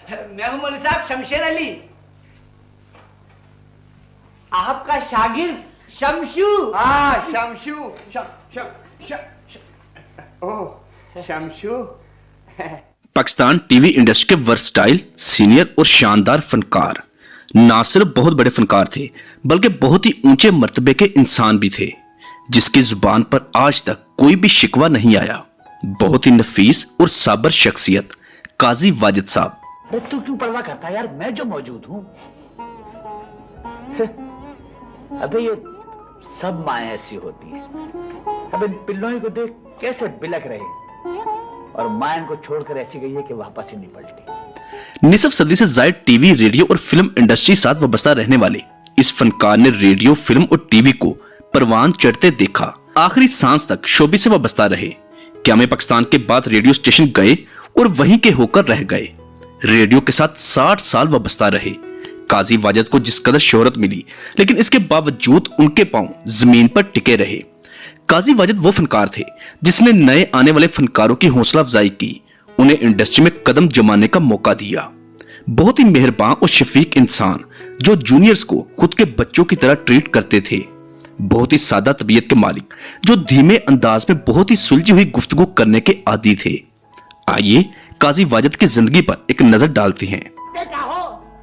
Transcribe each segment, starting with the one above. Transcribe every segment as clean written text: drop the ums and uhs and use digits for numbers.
मैं हूं मौलवी साहब शमशेर अली, आपका शागिर्द शमशू। हाँ शमशू, शमशू। पाकिस्तान टीवी इंडस्ट्री के वर्सटाइल, सीनियर और शानदार फनकार ना सिर्फ बहुत बड़े फनकार थे बल्कि बहुत ही ऊंचे मर्तबे के इंसान भी थे, जिसकी जुबान पर आज तक कोई भी शिकवा नहीं आया। बहुत ही नफीस और साबर शख्सियत काजी वाजिद साहब। अरे तू क्यों परवाह करता है यार, मैं जो मौजूद हूं। अबे ये सब माएं ऐसी होती हैं। अब इन पिल्लों को देख कैसे बिलक रहे, और मां इनको छोड़कर ऐसी गई है कि वापस ही नहीं पलटी। निसफ सदी से जायद टीवी, रेडियो और फिल्म इंडस्ट्री साथ वाबस्ता रहने वाले इस फनकार ने रेडियो, फिल्म और टीवी को परवान चढ़ते देखा। आखिरी सांस तक शोबे से वाबस्ता रहे। क़याम पाकिस्तान के बाद रेडियो स्टेशन गए और वहीं के होकर रह गए। रेडियो के साथ 60 साल वाबस्ता रहे। काजी वाजिद को जिस कदर शोहरत मिली, लेकिन इसके बावजूद उनके पांव जमीन पर टिके रहे। काजी वाजिद वो फनकार थे जिसने नए आने वाले फनकारों की हौसला अफजाई की, उन्हें इंडस्ट्री में कदम जमाने का मौका दिया। बहुत ही मेहरबान और शफीक इंसान जो जूनियर्स को खुद के बच्चों की तरह ट्रीट करते थे। बहुत ही सादा तबीयत के मालिक जो धीमे अंदाज में बहुत ही सुलझी हुई गुफ्तगू करने के आदी थे। आइए काजी वाजिद की जिंदगी पर एक नजर डालते हैं। क्या हो,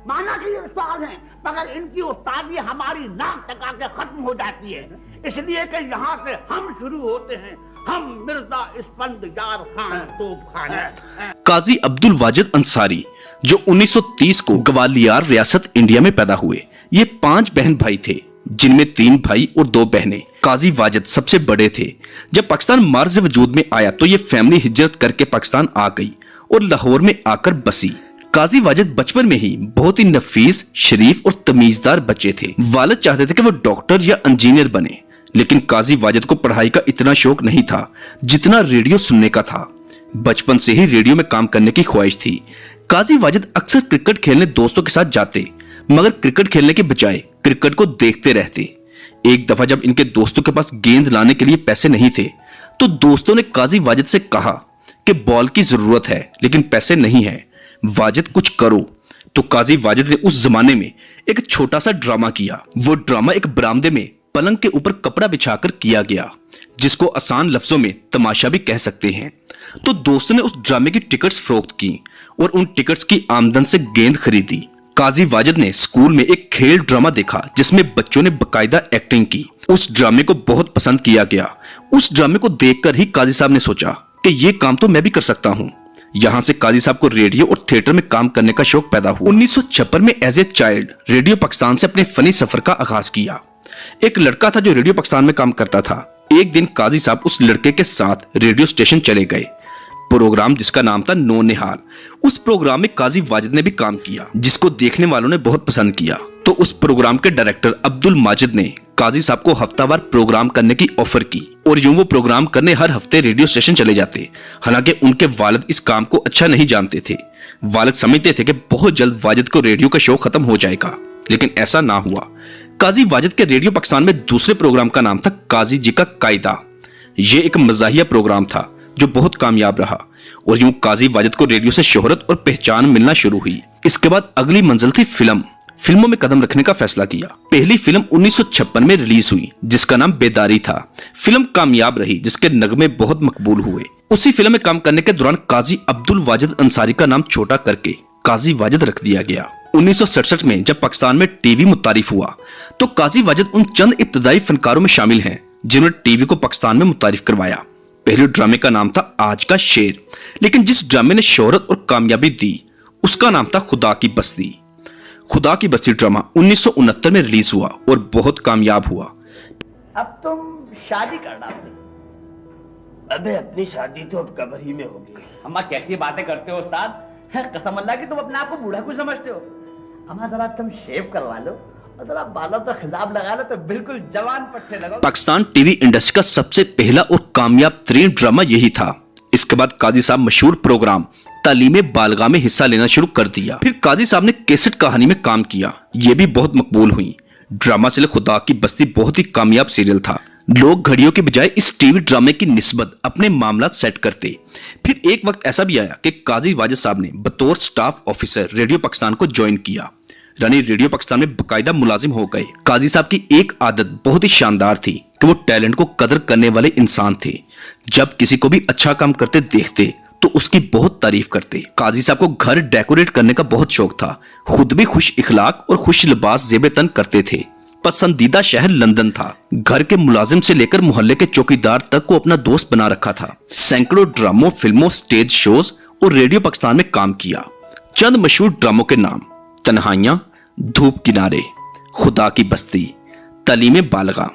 माना कि ये उस्ताद हैं, मगर इनकी उस्तादी हमारी नाक टका के खत्म हो जाती है, इसलिए कि यहाँ से हम शुरू होते हैं। हम मिर्जा इस्फंदयार खान तोप खान हैं। काजी अब्दुल वाजिद अंसारी जो 1930 को ग्वालियर रियासत इंडिया में पैदा हुए। ये 5 बहन भाई थे, जिनमें 3 भाई और 2 बहनें। काजी वाजिद सबसे बड़े थे। जब पाकिस्तान मार्ज वजूद में आया तो ये फैमिली हिजरत करके पाकिस्तान आ गई और लाहौर में आकर बसी। काजी वाजिद बचपन में ही बहुत ही नफीस, शरीफ और तमीजदार बच्चे थे। वालिद चाहते थे कि वो डॉक्टर या इंजीनियर बने, लेकिन काजी वाजिद को पढ़ाई का इतना शौक नहीं था जितना रेडियो सुनने का था। बचपन से ही रेडियो में काम करने की ख्वाहिश थी। काजी वाजिद अक्सर क्रिकेट खेलने दोस्तों के साथ जाते, मगर क्रिकेट खेलने के बजाय क्रिकेट को देखते रहते। एक दफा जब इनके दोस्तों के पास गेंद लाने के लिए पैसे नहीं थे तो दोस्तों ने काजी वाजिद से कहा कि बॉल की जरूरत है लेकिन पैसे नहीं है, वाजिद कुछ करो। तो काजी वाजिद ने उस जमाने में एक छोटा सा ड्रामा किया। वो ड्रामा एक बरामदे में पलंग के ऊपर कपड़ा बिछाकर किया गया, जिसको आसान लफ्जों में तमाशा भी कह सकते हैं। तो दोस्तों ने उस ड्रामे की टिकट्स फरोख्त की और उन टिकट्स की आमदन से गेंद खरीदी। काजी वाजिद ने स्कूल में एक खेल ड्रामा देखा जिसमें बच्चों ने बकायदा एक्टिंग की। उस ड्रामे को बहुत पसंद किया गया। उस ड्रामे को देखकर ही काजी साहब ने सोचा कि ये काम तो मैं भी कर सकता हूँ। यहाँ से काजी साहब को रेडियो और थिएटर में काम करने का शौक पैदा हुआ। 1956 में as a child radio Pakistan से अपने फनी सफर का आगाज किया। एक लड़का था जो रेडियो पाकिस्तान में काम करता था। एक दिन काजी साहब उस लड़के के साथ रेडियो स्टेशन चले गए। प्रोग्राम जिसका नाम था नो निहाल, उस प्रोग्राम में काजी वाजिद ने भी काम किया, जिसको देखने वालों ने बहुत पसंद किया। तो उस प्रोग्राम के डायरेक्टर अब्दुल माजिद ने काजी साहब को हफ्तावार प्रोग्राम करने की ऑफर की और यूं वो प्रोग्राम करने हर हफ्ते रेडियो स्टेशन चले जाते। हालांकि उनके वालिद इस काम को अच्छा नहीं जानते थे। वालिद समझते थे कि बहुत जल्द वाजिद को रेडियो का शौक खत्म हो जाएगा, लेकिन ऐसा ना हुआ। काजी वाजिद के रेडियो पाकिस्तान में दूसरे प्रोग्राम का नाम था काजी जी का कायदा। ये एक मजाहिया प्रोग्राम था जो बहुत कामयाब रहा और यूं काजी वाजिद को रेडियो से शोहरत और पहचान मिलना शुरू हुई। इसके बाद अगली मंजिल थी फिल्मों में कदम रखने का फैसला किया। पहली फिल्म 1956 में रिलीज हुई जिसका नाम बेदारी था। फिल्म कामयाब रही, जिसके नगमे बहुत मकबूल हुए। उसी फिल्म में काम करने के दौरान काजी अब्दुल वाजिद अंसारी का नाम छोटा करके काजी वाजिद रख दिया गया। 1967 में जब पाकिस्तान में टीवी मुतारिफ हुआ तो काजी वाजिद उन चंद इब्तदाई फनकारों में शामिल हैं जिन्होंने टीवी को पाकिस्तान में मुतारिफ करवाया। पहले ड्रामे का नाम था आज का शेर, लेकिन जिस ड्रामे ने शोहरत और कामयाबी दी उसका नाम था खुदा की बस्ती। खुदा की बस्ती ड्रामा 1969 में रिलीज हुआ और बहुत कामयाब हुआ। अब तुम शादी कर डालोगे? अबे अपनी शादी तो अब कब्र ही में होगी। अम्मा कैसी बातें करते हो उस्ताद, कसम अल्लाह की तुम अपने आप को बूढ़ा क्यों समझते हो? अम्मा जरा तुम शेव करवा लो और जरा बालों पर खिलाब लगा लो तो बिल्कुल जवान पट्टे लगो। पाकिस्तान टीवी इंडस्ट्री का सबसे पहला और कामयाब तरीन ड्रामा यही था। इसके बाद काजी साहब मशहूर प्रोग्राम तालीमे बालगा में हिस्सा लेना शुरू कर दिया। फिर काजी साहब ने कैसेट कहानी में काम किया, यह भी बहुत मकबूल हुई। ड्रामा से खुदा की बस्ती बहुत ही कामयाब सीरियल था लोग घड़ियों के बजाय इस टीवी ड्रामे की निस्बत अपने मामला सेट करते। फिर एक वक्त ऐसा भी आया कि काजी वाजिद साहब ने बतौर स्टाफ ऑफिसर रेडियो पाकिस्तान को ज्वाइन किया, यानी रेडियो पाकिस्तान में बकायदा मुलाजिम हो गए। काजी साहब की एक आदत बहुत ही शानदार थी कि वो टैलेंट को कदर करने वाले इंसान थे। जब किसी को भी अच्छा काम करते देखते तो उसकी बहुत तारीफ करते। काजी साहब को घर डेकोरेट करने का बहुत शौक था, खुद भी खुश इखलाक और खुश लिबास जेबे तन करते थे। पसंदीदा शहर लंदन था। घर के मुलाजिम से लेकर मोहल्ले के चौकीदार तक को अपना दोस्त बना रखा था। सैकड़ों ड्रामों, फिल्मों, स्टेज शोज और रेडियो पाकिस्तान में काम किया। चंद मशहूर ड्रामों के नाम: तन्हाइयां, धूप किनारे, खुदा की बस्ती, तालीम बालगा।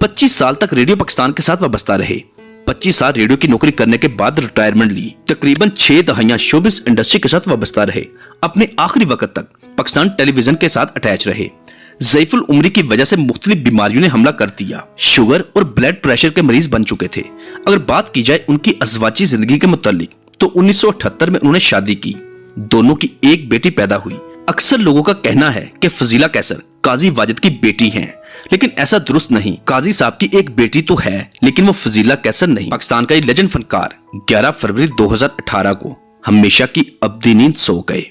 25 साल तक रेडियो पाकिस्तान के साथ वाबस्ता रहे। 25 साल रेडियो की नौकरी करने के बाद रिटायरमेंट ली। तकरीबन 6 दहाइयां शोबिस इंडस्ट्री के साथ वाबस्ता रहे। अपने आखिरी वक्त तक पाकिस्तान टेलीविजन के साथ अटैच रहे। ज़ईफुल उम्री की वजह से मुख्तलिफ बीमारियों ने हमला कर दिया। शुगर और ब्लड प्रेशर के मरीज बन चुके थे। अगर बात की जाए उनकी अज़वाजी जिंदगी के मुतालिक तो 1978 में उन्होंने शादी की। दोनों की एक बेटी पैदा हुई। अक्सर लोगों का कहना है कि फजीला कैसर काजी वाजिद की बेटी हैं, लेकिन ऐसा दुरुस्त नहीं। काजी साहब की एक बेटी तो है, लेकिन वो फजीला कैसर नहीं। पाकिस्तान का ये लेजेंड फनकार 11 फरवरी 2018 को हमेशा की अब्दी नींद सो गए।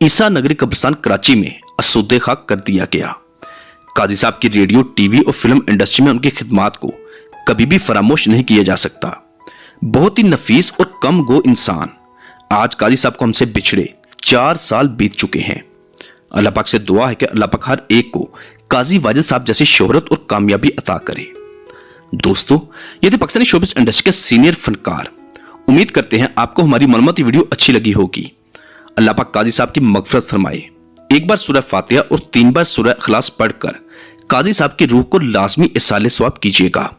ईसा नगरी कब्रिस्तान कराची में असुद्दे खाक कर दिया गया। काजी साहब की रेडियो, टीवी और फिल्म इंडस्ट्री में उनकी खिदमात को कभी भी फरामोश नहीं किया जा सकता। बहुत ही नफीस और कम गो इंसान। आज काजी साहब को हमसे बिछड़े 4 साल बीत चुके हैं। अल्लाह पाक से दुआ है कि अल्लाह पाक हर एक को काजी वाजिद साहब जैसी शोहरत और कामयाबी अता करे। दोस्तों, ये थे पाकिस्तानी शोबिस इंडस्ट्री के सीनियर फनकार। उम्मीद करते हैं आपको हमारी मालूमाती वीडियो अच्छी लगी होगी। अल्लाह पाक काजी साहब की मगफरत फरमाए। एक बार सूरह फातिहा और 3 बार सूरह इखलास पढ़कर काजी साहब की रूह को लाजमी इसाले सवाब कीजिएगा।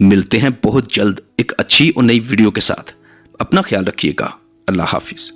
मिलते हैं बहुत जल्द एक अच्छी और नई वीडियो के साथ। अपना ख्याल रखिएगा। अल्लाह हाफिज।